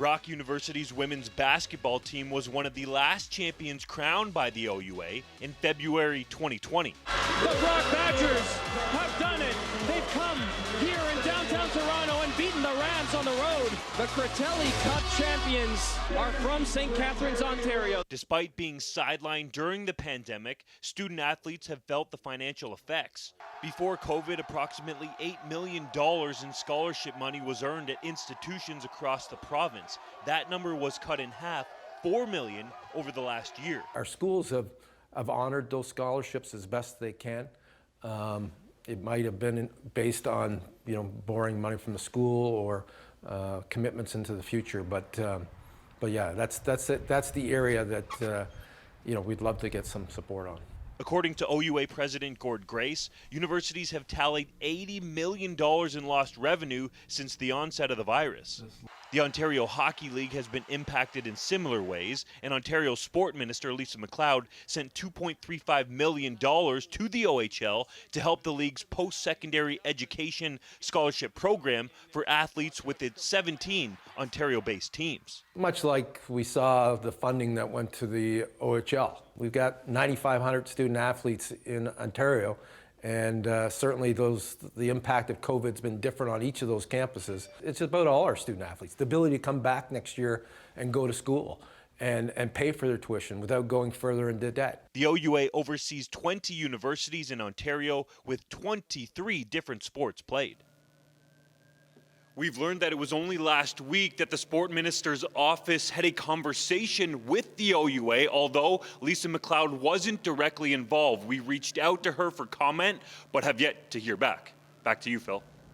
Brock University's women's basketball team was one of the last champions crowned by the OUA in February 2020. The Brock Badgers have done it. They've come here in downtown Toronto and beaten the Rams on the road. The Critelli Cup champions are from St. Catharines, Ontario. Despite being sidelined during the pandemic, student athletes have felt the financial effects. Before COVID, approximately $8 million in scholarship money was earned at institutions across the province. That number was cut in half, $4 million over the last year. Our schools have honored those scholarships as best they can. It might have been based on borrowing money from the school or commitments into the future, but yeah, that's the area that we'd love to get some support on. According to OUA President Gord Grace, universities have tallied $80 million in lost revenue since the onset of the virus. The Ontario Hockey League has been impacted in similar ways, and Ontario Sport Minister Lisa MacLeod sent $2.35 million to the OHL to help the league's post-secondary education scholarship program for athletes with its 17 Ontario-based teams. Much like we saw the funding that went to the OHL. We've got 9,500 student athletes in Ontario, and certainly the impact of COVID's been different on each of those campuses. It's about all our student athletes, the ability to come back next year and go to school and pay for their tuition without going further into debt. The OUA oversees 20 universities in Ontario with 23 different sports played. We've learned that it was only last week that the Sport Minister's office had a conversation with the OUA, although Lisa MacLeod wasn't directly involved. We reached out to her for comment, but have yet to hear back. Back to you, Phil.